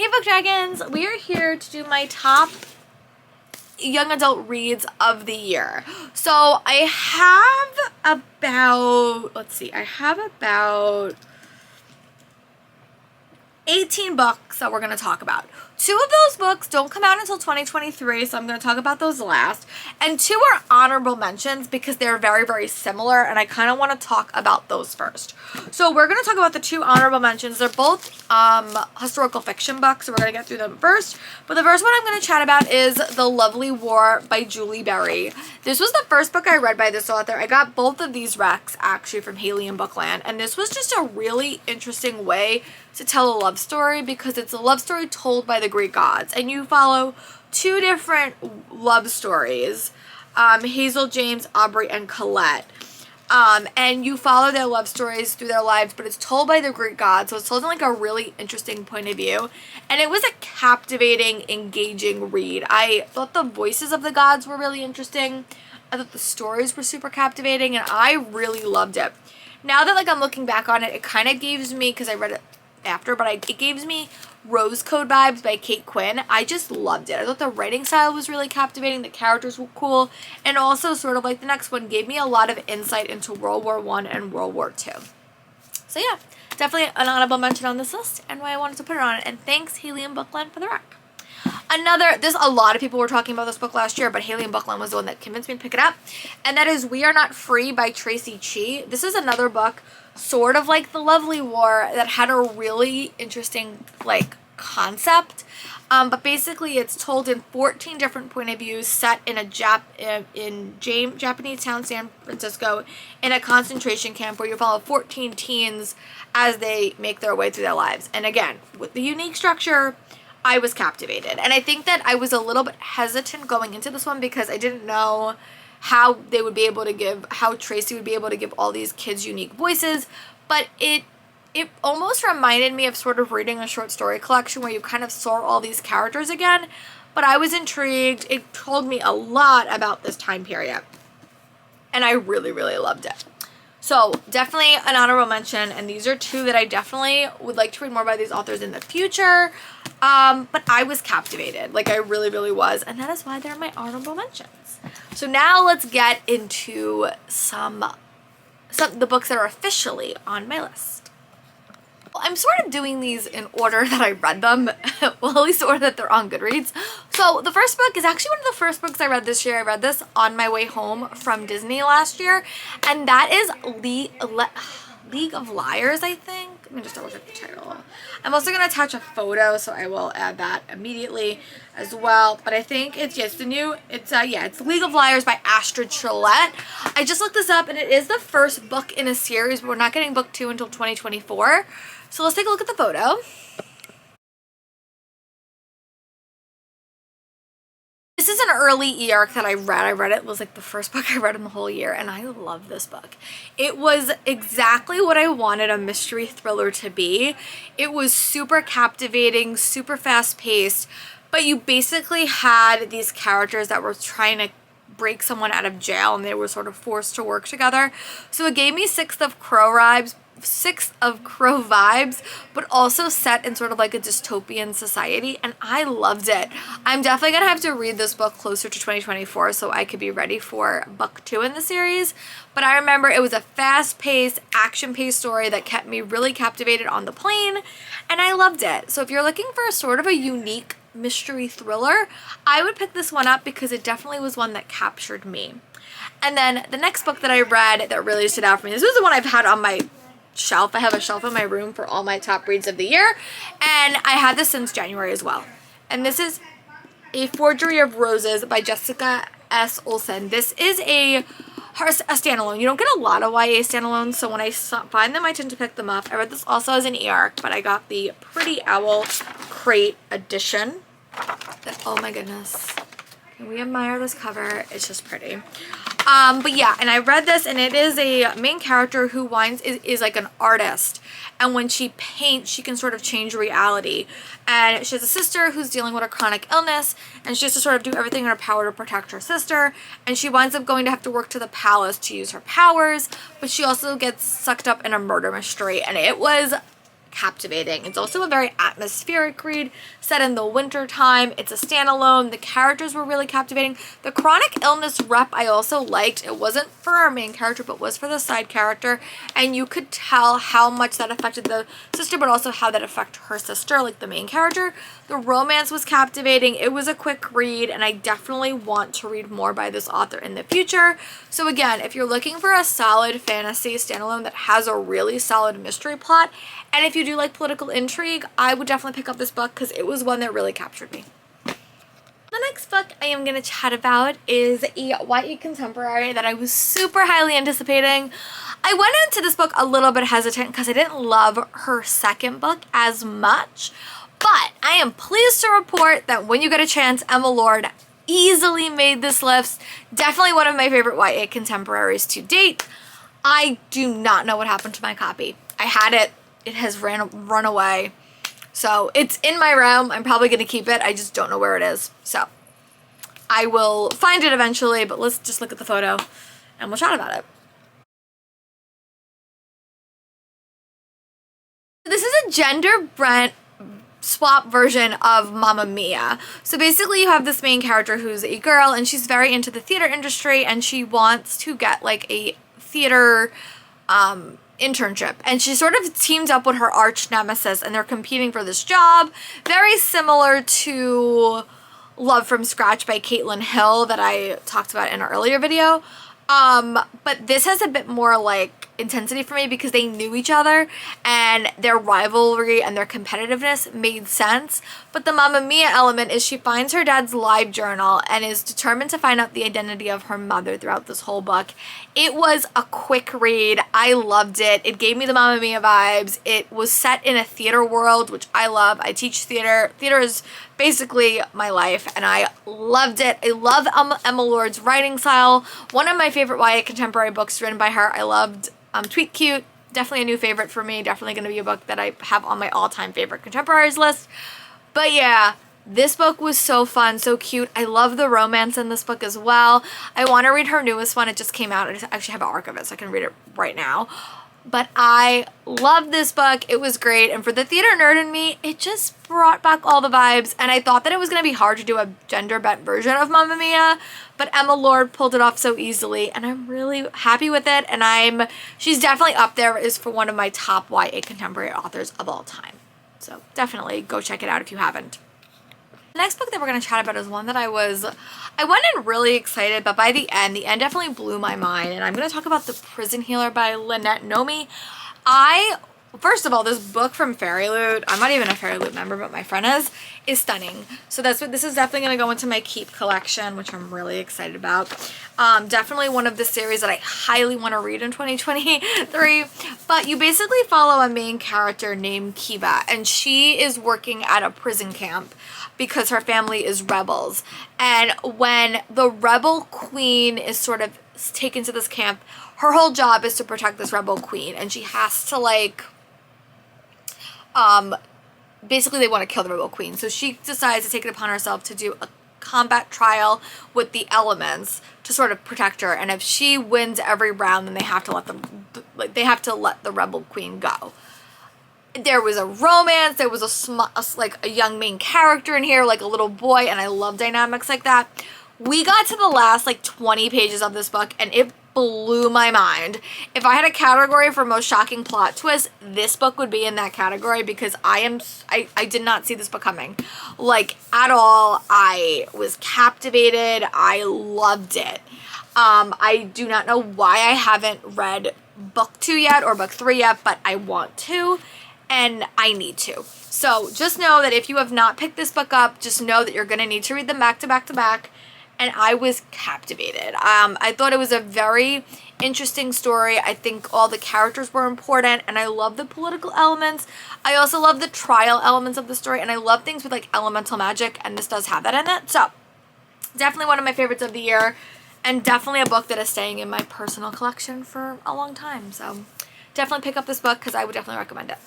Hey Book Dragons! We are here to do my top young adult reads of the year. So I have about, I have about 18 books that we're going to talk about. 2 of those books don't come out until 2023, so I'm going to talk about those last. And 2 are honorable mentions because they're very, very similar, and I kind of want to talk about those first. So we're going to talk about the 2 honorable mentions. They're both historical fiction books, so we're going to get through them first. But the first one I'm going to chat about is The Lovely War by Julie Berry. This was the first book I read by this author. I got both of these recs actually from Haley and Bookland, and this was just a really interesting way to tell a love story because it's a love story told by the Greek gods, and you follow 2 different love stories, Hazel, James, Aubrey, and Colette, and you follow their love stories through their lives, but it's told by the Greek gods, so it's told in like a really interesting point of view, and it was a captivating, engaging read. I thought the voices of the gods were really interesting. I thought the stories were super captivating, and I really loved it. Now that I'm looking back on it, it kind of gives me, because I read it after, but it gives me Rose Code vibes by Kate Quinn. I just loved it. I thought the writing style was really captivating, the characters were cool, and also sort of like the next one gave me a lot of insight into World War I and World War II. So yeah, definitely an honorable mention on this list and why I wanted to put it on it. And thanks Haley and Bookland for the rec. There's a lot of people were talking about this book last year, but Haley and Bookland was the one that convinced me to pick it up, and that is We Are Not Free by Tracy Chee. This is another book sort of like The Lovely War that had a really interesting concept, but basically it's told in 14 different point of views set in a Japanese town, San Francisco, in a concentration camp where you follow 14 teens as they make their way through their lives. And again, with the unique structure, I was captivated. And I think that I was a little bit hesitant going into this one because I didn't know how they would be able to give, how Tracy would be able to give all these kids unique voices, but it almost reminded me of sort of reading a short story collection where you kind of saw all these characters again, but I was intrigued. It told me a lot about this time period, and I really, really loved it. So definitely an honorable mention, and these are 2 that I definitely would like to read more by these authors in the future, but I was captivated. I really, really was, and that is why they're my honorable mentions. So now let's get into some the books that are officially on my list. Well, I'm sort of doing these in order that I read them, well, at least the order that they're on Goodreads. So the first book is actually one of the first books I read this year. I read this on my way home from Disney last year, and that is League of Liars, I think. Let me just double check the title. I'm also going to attach a photo, so I will add that immediately as well. But I think it's League of Liars by Astrid Trillette. I just looked this up, and it is the first book in a series, but we're not getting book 2 until 2024. So let's take a look at the photo. This is an early e-arc that I read. It was the first book I read in the whole year, and I love this book. It was exactly what I wanted a mystery thriller to be. It was super captivating, super fast-paced, but you basically had these characters that were trying to break someone out of jail, and they were sort of forced to work together. So it gave me Sixth of Crow vibes, but also set in sort of a dystopian society, and I loved it. I'm definitely gonna have to read this book closer to 2024 so I could be ready for book 2 in the series, but I remember it was a fast-paced, action-paced story that kept me really captivated on the plane, and I loved it. So if you're looking for a sort of a unique mystery thriller, I would pick this one up because it definitely was one that captured me. And then the next book that I read that really stood out for me, this was the one I've had on my shelf. I have a shelf in my room for all my top reads of the year, and I had this since January as well. And this is A Forgery of Roses by Jessica S. Olsen. This is a standalone. You don't get a lot of YA standalones, so when I find them, I tend to pick them up. I read this also as an e-arc, but I got the Pretty Owl Crate edition. Oh my goodness. Can we admire this cover? It's just pretty. But yeah, and I read this, and it is a main character who is like an artist, and when she paints, she can sort of change reality. And she has a sister who's dealing with a chronic illness, and she has to sort of do everything in her power to protect her sister, and she winds up going to have to work to the palace to use her powers, but she also gets sucked up in a murder mystery, and it was captivating. It's also a very atmospheric read set in the winter time. It's a standalone. The characters were really captivating. The chronic illness rep I also liked. It wasn't for our main character, but was for the side character, and you could tell how much that affected the sister, but also how that affected her sister, like the main character. The romance was captivating. It was a quick read, and I definitely want to read more by this author in the future. So again, if you're looking for a solid fantasy standalone that has a really solid mystery plot, and if you do like political intrigue, I would definitely pick up this book because it was one that really captured me. The next book I am going to chat about is a YA contemporary that I was super highly anticipating. I went into this book a little bit hesitant because I didn't love her second book as much, but I am pleased to report that when you get a chance, Emma Lord easily made this list. Definitely one of my favorite YA contemporaries to date. I do not know what happened to my copy. I had it. It has run away. So it's in my room. I'm probably going to keep it. I just don't know where it is. So I will find it eventually, but let's just look at the photo and we'll chat about it. This is a gender swap version of Mamma Mia. So basically you have this main character who's a girl and she's very into the theater industry and she wants to get like a theater internship, and she sort of teamed up with her arch nemesis and they're competing for this job, very similar to Love from Scratch by Caitlin Hill that I talked about in an earlier video. But this has a bit more like intensity for me because they knew each other and their rivalry and their competitiveness made sense. But the Mamma Mia element is she finds her dad's live journal and is determined to find out the identity of her mother throughout this whole book. It was a quick read. I loved it. It gave me the Mamma Mia vibes. It was set in a theater world, which I love. I teach theater. Theater is basically my life and I loved it. I love Emma Lord's writing style. One of my favorite YA contemporary books written by her. I loved Tweet Cute. Definitely a new favorite for me. Definitely going to be a book that I have on my all-time favorite contemporaries list. But yeah, this book was so fun, so cute. I love the romance in this book as well. I want to read her newest one. It just came out. I just actually have an arc of it, so I can read it right now. But I love this book. It was great. And for the theater nerd in me, it just brought back all the vibes. And I thought that it was going to be hard to do a gender-bent version of Mamma Mia, but Emma Lord pulled it off so easily. And I'm really happy with it. And she's definitely up there as for one of my top YA contemporary authors of all time. So definitely go check it out if you haven't. The next book that we're going to chat about is one that I went in really excited, but by the end definitely blew my mind. And I'm going to talk about The Prison Healer by Lynette Nomi. First of all, this book from Fairy Loot, I'm not even a Fairy Loot member, but my friend is stunning. So this is definitely going to go into my Keep collection, which I'm really excited about. Definitely one of the series that I highly want to read in 2023. But you basically follow a main character named Kiba, and she is working at a prison camp because her family is rebels. And when the rebel queen is sort of taken to this camp, her whole job is to protect this rebel queen, and she has to like basically they want to kill the rebel queen. So she decides to take it upon herself to do a combat trial with the elements to sort of protect her. And if she wins every round, then they have to let the rebel queen go. There was a romance. There was a young main character in here, like a little boy, and I love dynamics like that. We got to the last like 20 pages of this book, and it blew my mind. If I had a category for most shocking plot twist, this book would be in that category because I did not see this book coming, like, at all. I was captivated. I loved it. I do not know why I haven't read book 2 yet or book 3 yet, but I want to. And I need to. So just know that if you have not picked this book up, just know that you're going to need to read them back to back to back. And I was captivated. I thought it was a very interesting story. I think all the characters were important, and I love the political elements. I also love the trial elements of the story, and I love things with like elemental magic, and this does have that in it. So definitely one of my favorites of the year, and definitely a book that is staying in my personal collection for a long time. So definitely pick up this book because I would definitely recommend it.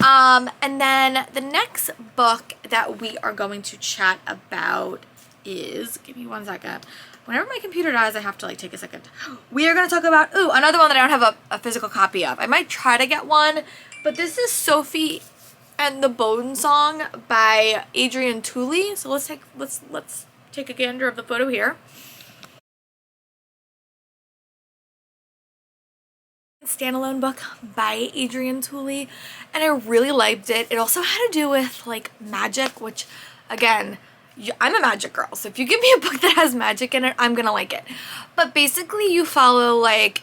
And then the next book that we are going to chat about is, give me one second, I'm Whenever my computer dies, I have to like take a second. We are going to talk about, another one that I don't have a physical copy of. I might try to get one, but this is Sophie and the Bone Song by Adrienne Tooley. So let's take a gander of the photo here. Standalone book by Adrienne Tooley, and I really liked it. It also had to do with like magic, which again, I'm a magic girl, so if you give me a book that has magic in it, I'm gonna like it. But basically you follow like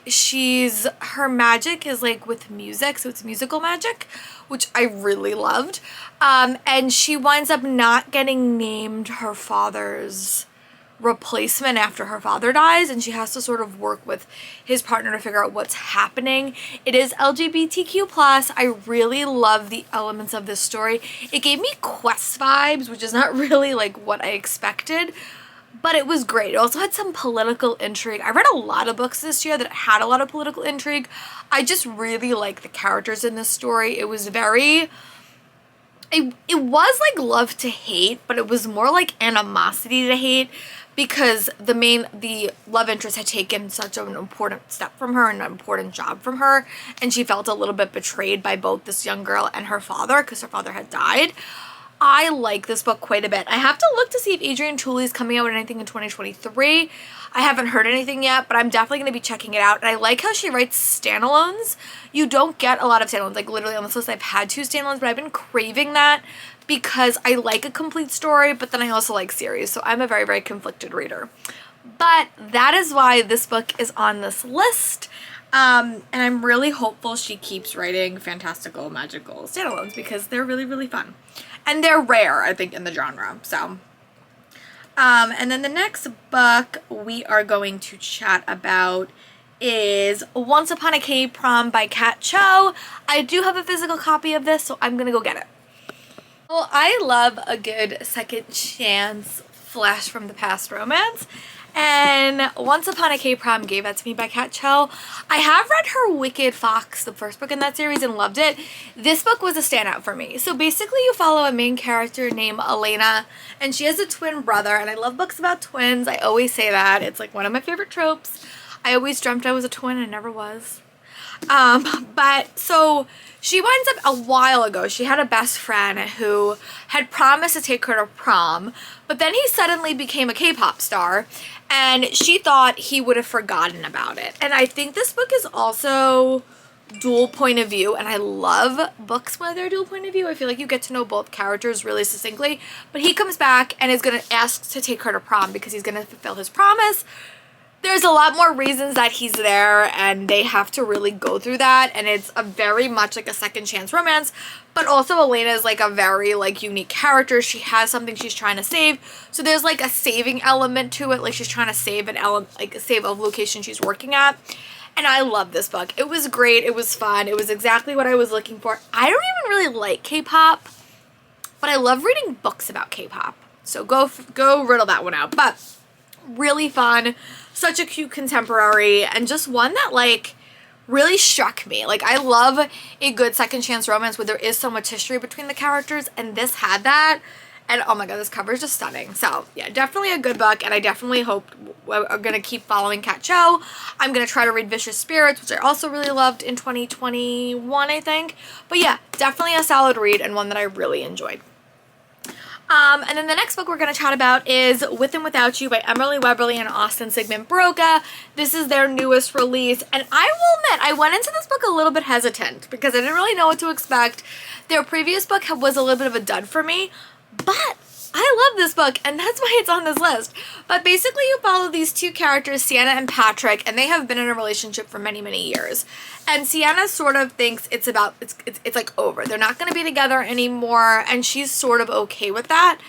her magic is like with music, so it's musical magic, which I really loved. And she winds up not getting named her father's replacement after her father dies, and she has to sort of work with his partner to figure out what's happening. It is LGBTQ+. I really love the elements of this story. It gave me Quest vibes, which is not really like what I expected, but it was great. It also had some political intrigue. I read a lot of books this year that had a lot of political intrigue. I just really like the characters in this story. It was very... It was like love to hate, but it was more like animosity to hate, because the love interest had taken such an important step from her and an important job from her, and she felt a little bit betrayed by both this young girl and her father, because her father had died. I like this book quite a bit. I have to look to see if Adrienne Tooley is coming out with anything in 2023. I haven't heard anything yet, but I'm definitely going to be checking it out. And I like how she writes standalones. You don't get a lot of standalones. Like literally on this list I've had 2 standalones, but I've been craving that because I like a complete story, but then I also like series. So I'm a very, very conflicted reader. But that is why this book is on this list. And I'm really hopeful she keeps writing fantastical, magical standalones because they're really, really fun. And they're rare, I think, in the genre. So, and then the next book we are going to chat about is Once Upon a K-Prom by Kat Cho. I do have a physical copy of this, so I'm going to go get it. Well, I love a good second chance flash from the past romance. And Once Upon a K-Prom gave that to me by Kat Cho. I have read her Wicked Fox, the first book in that series, and loved it. This book was a standout for me. So basically you follow a main character named Elena, and she has a twin brother, and I love books about twins. I always say that. It's like one of my favorite tropes. I always dreamt I was a twin and never was. But so she winds up a while ago, she had a best friend who had promised to take her to prom, but then he suddenly became a K-pop star, and she thought he would have forgotten about it. And I think this book is also dual point of view, and I love books where they're dual point of view. I feel like you get to know both characters really succinctly. But he comes back and is going to ask to take her to prom because he's going to fulfill his promise. There's a lot more reasons that he's there, and they have to really go through that, and it's a very much like a second chance romance. But also Elena is like a very like unique character. She has something she's trying to save, so there's like a saving element to it. Like she's trying to save an element, like save a location she's working at. And I love this book. It was great. It was fun. It was exactly what I was looking for. I don't even really like K-pop, but I love reading books about K-pop. So go riddle that one out. But really fun. Such a cute contemporary, and just one that like really struck me. Like I love a good second chance romance where there is so much history between the characters, and this had that. And oh my god, this cover is just stunning. So yeah, definitely a good book, and I definitely hope we're gonna keep following Kat Cho. I'm gonna try to read Vicious Spirits, which I also really loved in 2021, I think. But yeah, definitely a solid read and one that I really enjoyed. And then the next book we're going to chat about is With and Without You by Emily Weberly and Austin Sigmund Broca. This is their newest release, and I will admit, I went into this book a little bit hesitant because I didn't really know what to expect. Their previous book was a little bit of a dud for me, but I love this book, and that's why it's on this list. But basically you follow these two characters, Sienna and Patrick, and they have been in a relationship for many, many years. And Sienna sort of thinks it's like over. They're not going to be together anymore, and she's sort of okay with that.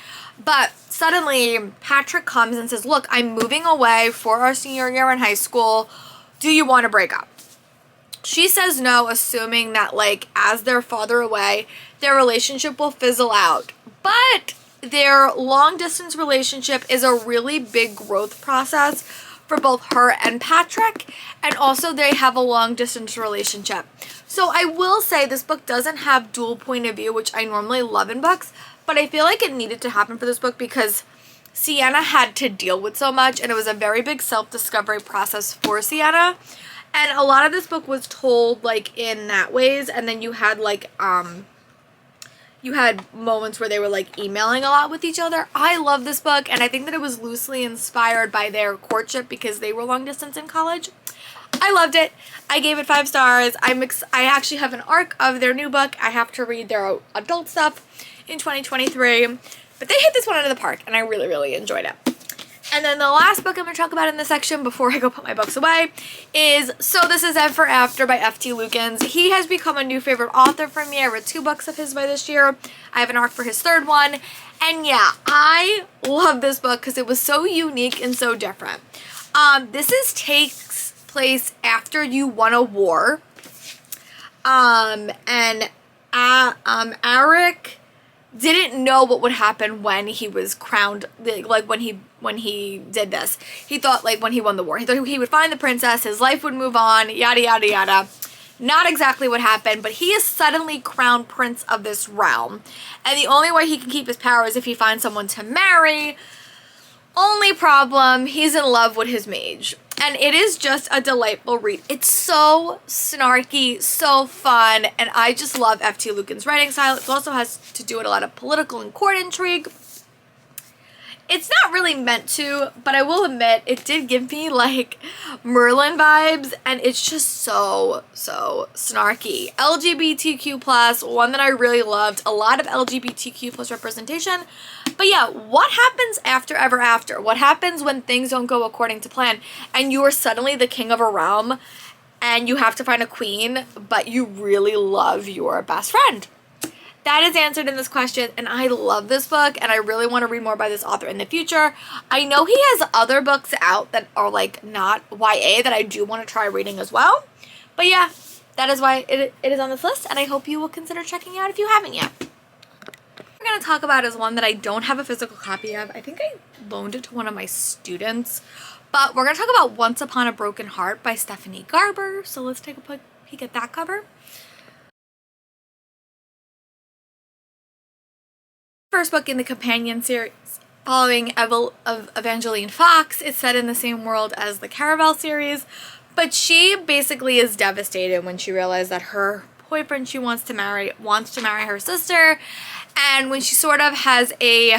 But suddenly Patrick comes and says, look, I'm moving away for our senior year in high school. Do you want to break up? She says no, assuming that like as they're farther away, their relationship will fizzle out. But their long distance relationship is a really big growth process for both her and Patrick, and also they have a long distance relationship. So I will say this book doesn't have dual point of view, which I normally love in books, but I feel like it needed to happen for this book because Sienna had to deal with so much, and it was a very big self-discovery process for Sienna. And a lot of this book was told like in that ways, and then you had like you had moments where they were like emailing a lot with each other. I love this book, and I think that it was loosely inspired by their courtship because they were long distance in college. I loved it. I gave it 5 stars. I actually have an arc of their new book. I have to read their adult stuff in 2023, but they hit this one out of the park, and I really, really enjoyed it. And then the last book I'm going to talk about in this section before I go put my books away is So This Is Ever After by F.T. Lukens. He has become a new favorite author for me. I read 2 books of his by this year. I have an arc for his 3rd one. And yeah, I love this book because it was so unique and so different. This takes place after you won a war. And Eric didn't know what would happen when he was crowned, like when he did this. He thought like when he won the war, he thought he would find the princess, his life would move on, yada yada yada. Not exactly what happened, but he is suddenly crowned prince of this realm. And the only way he can keep his power is if he finds someone to marry. Only problem, he's in love with his mage. And it is just a delightful read. It's so snarky, so fun, and I just love F.T. Lukens' writing style. It also has to do with a lot of political and court intrigue. It's not really meant to, but I will admit it did give me like Merlin vibes, and it's just so snarky. LGBTQ+, one that I really loved. A lot of LGBTQ+ representation. But yeah, what happens after Ever After? What happens when things don't go according to plan and you are suddenly the king of a realm and you have to find a queen, but you really love your best friend? That is answered in this question, and I love this book, and I really want to read more by this author in the future. I know he has other books out that are like not YA that I do want to try reading as well. But yeah, that is why it is on this list, and I hope you will consider checking out if you haven't yet. We're going to talk about is one that I don't have a physical copy of. I think I loaned it to one of my students. But we're going to talk about Once Upon a Broken Heart by Stephanie Garber. So let's take a peek at that cover. First book in the companion series following Evangeline Fox. It's set in the same world as the Caraval series. But she basically is devastated when she realizes that her boyfriend she wants to marry her sister. And when she sort of has a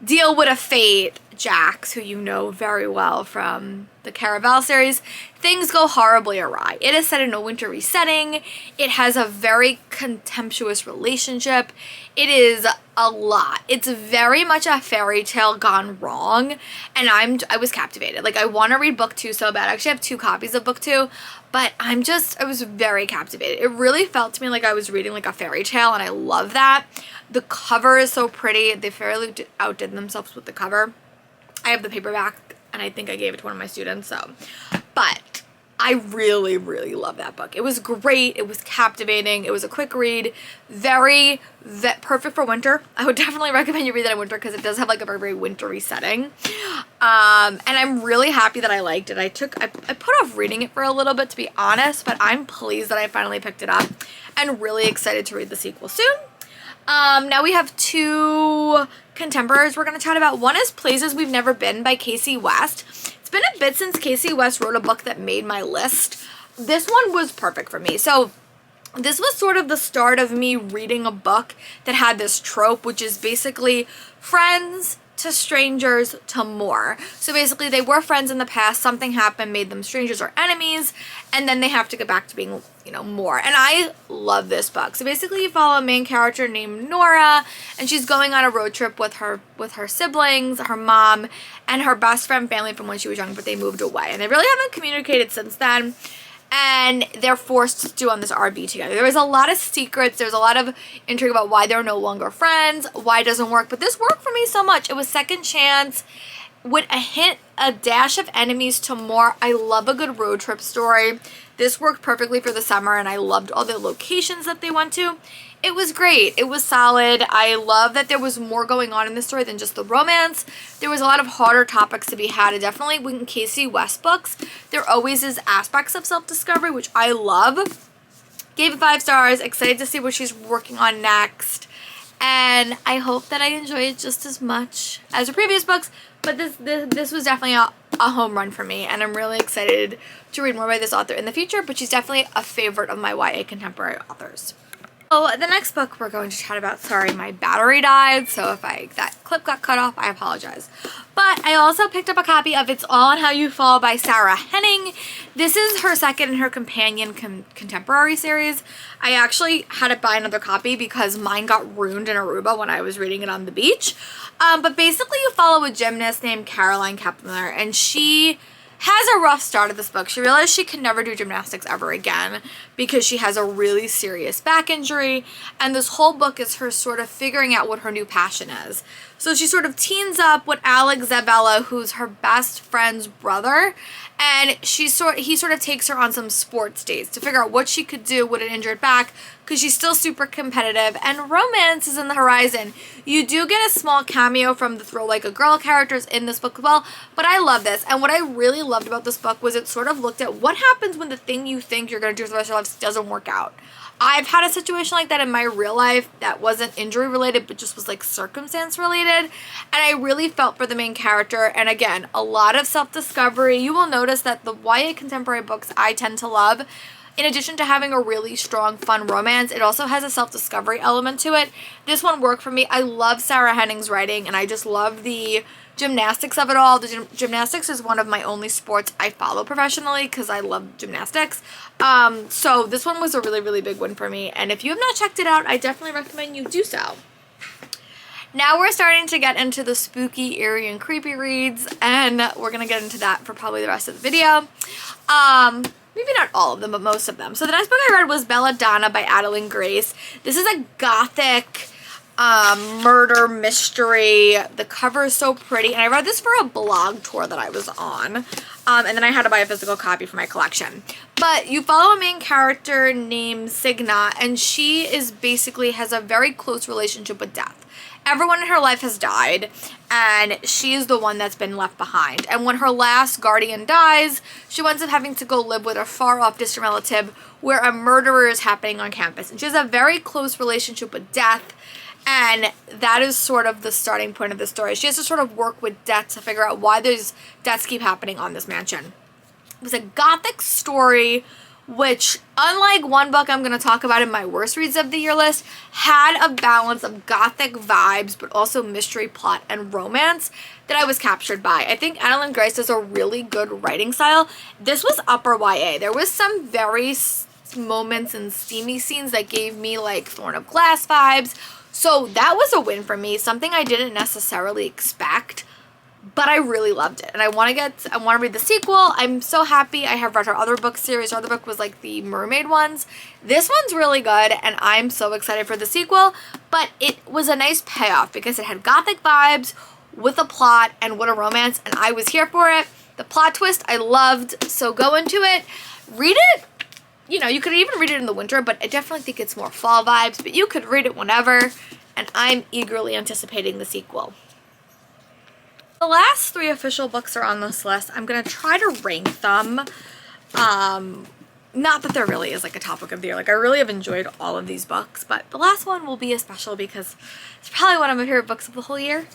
deal with a fate, Jax, who you know very well from the Caraval series, things go horribly awry. It is set in a wintry setting. It has a very contemptuous relationship. It is a lot. It's very much a fairy tale gone wrong, and I was captivated. Like, I want to read book 2 so bad. I actually have 2 copies of book 2, but I was very captivated. It really felt to me like I was reading like a fairy tale, and I love that. The cover is so pretty. They fairly outdid themselves with the cover. I have the paperback, and I think I gave it to one of my students, so. But I really, really love that book. It was great. It was captivating. It was a quick read. Very perfect for winter. I would definitely recommend you read that in winter because it does have like a very, very wintry setting. And I'm really happy that I liked it. I put off reading it for a little bit, to be honest, but I'm pleased that I finally picked it up and really excited to read the sequel soon. Now we have 2 contemporaries we're going to chat about. One is Places We've Never Been by Casey West. It's been a bit since Casey West wrote a book that made my list. This one was perfect for me. So this was sort of the start of me reading a book that had this trope, which is basically friends to strangers to more. So basically they were friends in the past, something happened, made them strangers or enemies, and then they have to get back to being, you know, more. And I love this book. So basically you follow a main character named Nora, and she's going on a road trip with her siblings, her mom, and her best friend family from when she was young, but they moved away. And they really haven't communicated since then. And they're forced to do on this RV together. There was a lot of secrets. There's a lot of intrigue about why they're no longer friends, why it doesn't work. But this worked for me so much. It was second chance with a dash of enemies to more. I love a good road trip story. This worked perfectly for the summer, and I loved all the locations that they went to. It was great. It was solid. I love that there was more going on in this story than just the romance. There was a lot of harder topics to be had. And definitely in Casey West books, there always is aspects of self-discovery, which I love. Gave it 5 stars. Excited to see what she's working on next. and I hope that I enjoy it just as much as the previous books, but this was definitely a home run for me, and I'm really excited to read more by this author in the future, but she's definitely a favorite of my YA contemporary authors. So the next book we're going to chat about, sorry, my battery died, so if that clip got cut off, I apologize. But I also picked up a copy of It's All in How You Fall by Sarah Henning. This is her second in her companion contemporary series. I actually had to buy another copy because mine got ruined in Aruba when I was reading it on the beach. But basically you follow a gymnast named Caroline Kepler, and she has a rough start of this book. She realized she can never do gymnastics ever again because she has a really serious back injury, and this whole book is her sort of figuring out what her new passion is. So she sort of teams up with Alex Zabella, who's her best friend's brother, and he sort of takes her on some sports dates to figure out what she could do with an injured back, because she's still super competitive, and romance is in the horizon. You do get a small cameo from the Thrill Like a Girl characters in this book as well, but I love this. And what I really loved about this book was it sort of looked at what happens when the thing you think you're going to do for the rest of your life doesn't work out. I've had a situation like that in my real life that wasn't injury related, but just was like circumstance related. And I really felt for the main character. And again, a lot of self-discovery. You will notice that the YA contemporary books I tend to love, in addition to having a really strong, fun romance, it also has a self-discovery element to it. This one worked for me. I love Sarah Henning's writing, and I just love the gymnastics of it all. The gymnastics is one of my only sports I follow professionally because I love gymnastics. So this one was a really, really big one for me. And if you have not checked it out, I definitely recommend you do so. Now we're starting to get into the spooky, eerie, and creepy reads, and we're going to get into that for probably the rest of the video. Maybe not all of them, but most of them. So the next book I read was Belladonna by Adeline Grace. This is a gothic murder mystery. The cover is so pretty, and I read this for a blog tour that I was on, and then I had to buy a physical copy for my collection. But you follow a main character named Signa, and she is basically has a very close relationship with death. Everyone in her life has died, and she is the one that's been left behind. And when her last guardian dies, she winds up having to go live with a far-off distant relative where a murderer is happening on campus. And she has a very close relationship with death, and that is sort of the starting point of the story. She has to sort of work with death to figure out why those deaths keep happening on this mansion. It was a gothic story which, unlike one book I'm going to talk about in my worst reads of the year list, had a balance of gothic vibes but also mystery, plot, and romance that I was captured by. I think Adeline Grace has a really good writing style. This was upper YA. There was some very moments and steamy scenes that gave me like Thorn of Glass vibes. So that was a win for me, something I didn't necessarily expect, but I really loved it. And I want to read the sequel. I'm so happy I have read her other book series. Her other book was like the mermaid ones. This one's really good, and I'm so excited for the sequel, but it was a nice payoff because it had gothic vibes with a plot and with a romance, and I was here for it. The plot twist I loved, so go into it. Read it. You know, you could even read it in the winter, but I definitely think it's more fall vibes, but you could read it whenever, and I'm eagerly anticipating the sequel. The last 3 official books are on this list. I'm going to try to rank them. Not that there really is like a top book of the year. Like, I really have enjoyed all of these books, but the last one will be a special because it's probably one of my favorite books of the whole year.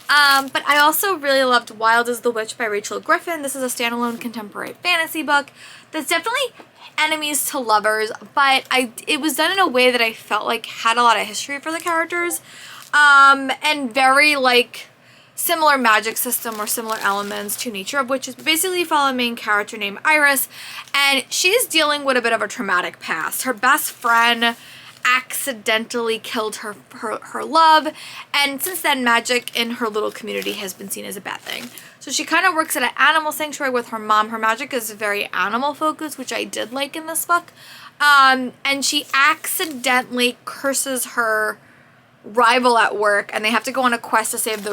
But I also really loved Wild as the Witch by Rachel Griffin. This is a standalone contemporary fantasy book that's definitely enemies to lovers, but it was done in a way that I felt like had a lot of history for the characters, and very like similar magic system or similar elements to Nature of Witches. Basically, you follow a main character named Iris, and she's dealing with a bit of a traumatic past. Her best friend accidentally killed her love, and since then magic in her little community has been seen as a bad thing. So she kind of works at an animal sanctuary with her mom. Her magic is very animal focused, which I did like in this book, and she accidentally curses her rival at work, and they have to go on a quest to save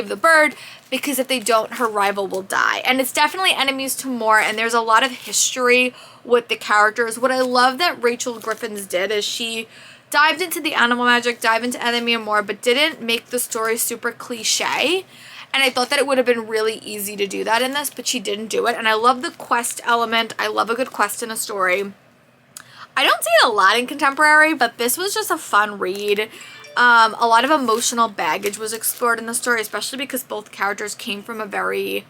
the bird, because if they don't, her rival will die. And it's definitely enemies to more, and there's a lot of history with the characters. What I love that Rachel Griffins did is she dived into the animal magic, dived into enemy and more, but didn't make the story super cliche. And I thought that it would have been really easy to do that in this, but she didn't do it. And I love the quest element. I love a good quest in a story. I don't see it a lot in contemporary, but this was just a fun read. A lot of emotional baggage was explored in the story, especially because both characters came from a very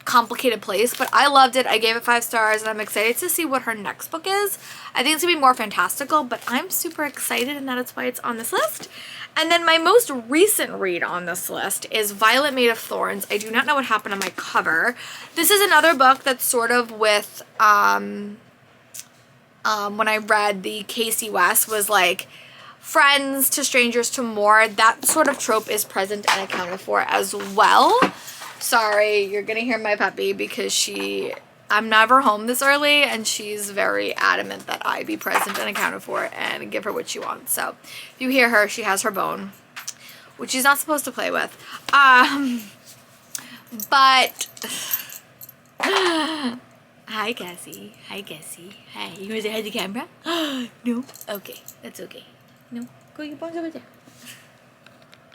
complicated place, but I loved it. I gave it 5 stars, and I'm excited to see what her next book is. I think it's gonna be more fantastical, but I'm super excited, and that is why it's on this list. And then my most recent read on this list is Violet Made of Thorns. I do not know what happened on my cover. This is another book that's sort of with when I read the Casey West was like friends to strangers to more. That sort of trope is present and accounted for as well. Sorry, you're gonna hear my puppy because I'm never home this early, and she's very adamant that I be present and accounted for and give her what she wants. So if you hear her, she has her bone, which she's not supposed to play with. But hi Cassie. Hi Cassie. Hi. You want to say hi to the camera? No? Okay. That's okay. No? Go your bones over there.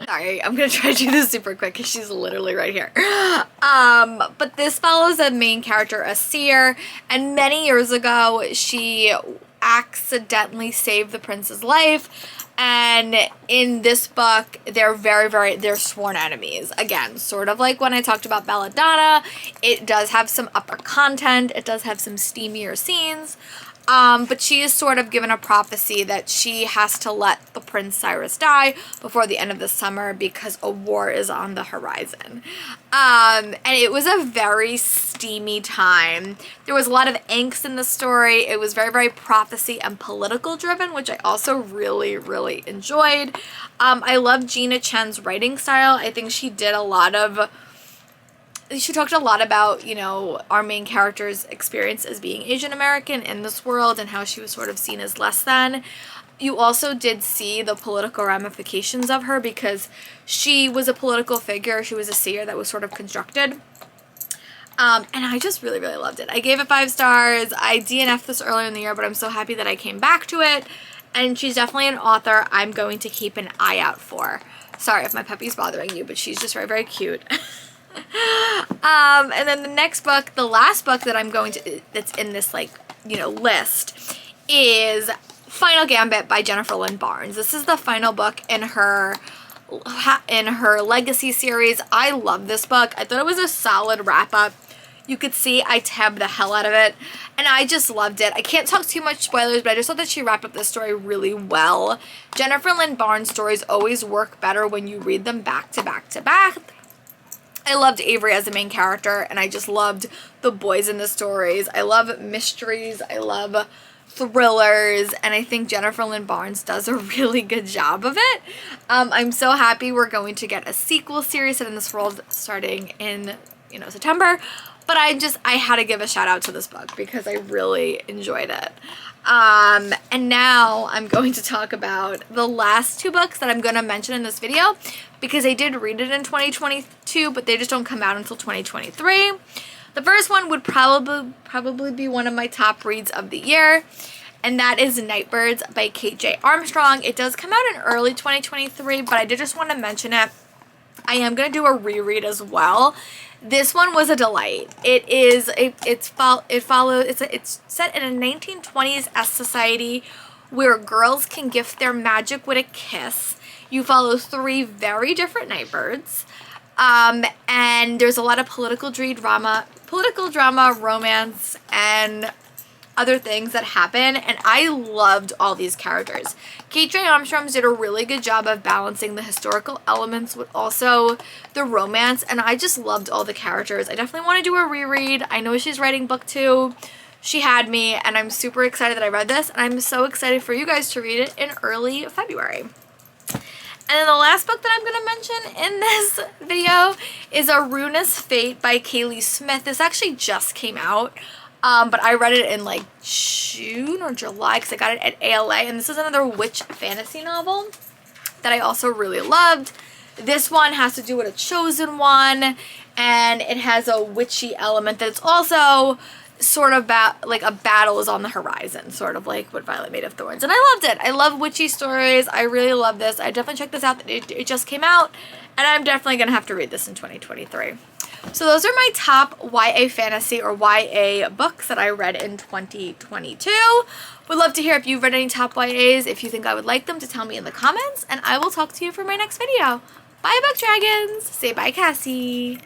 Sorry, I'm gonna try to do this super quick because she's literally right here. But this follows a main character, a seer, and many years ago she accidentally saved the prince's life, and in this book they're sworn enemies. Again, sort of like when I talked about Belladonna, it does have some upper content, it does have some steamier scenes. But she is sort of given a prophecy that she has to let the Prince Cyrus die before the end of the summer because a war is on the horizon. And it was a very steamy time. There was a lot of angst in the story. It was very, very prophecy and political driven, which I also really, really enjoyed. I love Gina Chen's writing style. I think she talked a lot about, you know, our main character's experience as being Asian American in this world and how she was sort of seen as less than. You also did see the political ramifications of her because she was a political figure. She was a seer that was sort of constructed. And I just really, really loved it. I gave it 5 stars. I DNF'd this earlier in the year, but I'm so happy that I came back to it. And she's definitely an author I'm going to keep an eye out for. Sorry if my puppy's bothering you, but she's just very, very cute. And then the next book, the last book that I'm going to, that's in this, like, you know, list is Final Gambit by Jennifer Lynn Barnes. This is the final book in her Legacy series. I love this book. I thought it was a solid wrap-up. You could see I tabbed the hell out of it, and I just loved it. I can't talk too much spoilers, but I just thought that she wrapped up this story really well. Jennifer Lynn Barnes stories always work better when you read them back to back to back. I loved Avery as the main character, and I just loved the boys in the stories. I love mysteries. I love thrillers, and I think Jennifer Lynn Barnes does a really good job of it. I'm so happy we're going to get a sequel series set in this world starting in, you know, September. But I had to give a shout out to this book because I really enjoyed it. And now I'm going to talk about the last 2 books that I'm going to mention in this video because I did read it in 2022, but they just don't come out until 2023. The first one would probably be one of my top reads of the year, and that is Nightbirds by Kate J. Armstrong. It does come out in early 2023, but I did just want to mention it. I am going to do a reread as well. This one was a delight. It's set in a 1920s society where girls can gift their magic with a kiss. You follow 3 very different nightbirds. And there's a lot of political drama, romance, and other things that happen, and I loved all these characters. Kate J. Armstrong did a really good job of balancing the historical elements with also the romance, and I just loved all the characters. I definitely want to do a reread. I know she's writing book 2. She had me, and I'm super excited that I read this, and I'm so excited for you guys to read it in early February. And then the last book that I'm going to mention in this video is A Ruinous Fate by Kaylee Smith. This actually just came out. But I read it in like June or July because I got it at ALA, and this is another witch fantasy novel that I also really loved. This one has to do with a chosen one, and it has a witchy element that's also sort of like a battle is on the horizon, sort of like what Violet Made of Thorns. And I loved it. I love witchy stories. I really love this. I definitely checked this out. It just came out, and I'm definitely going to have to read this in 2023. So those are my top YA fantasy or YA books that I read in 2022. Would love to hear if you've read any top YAs, if you think I would like them, to tell me in the comments, and I will talk to you for my next video. Bye, Book Dragons! Say bye, Cassie!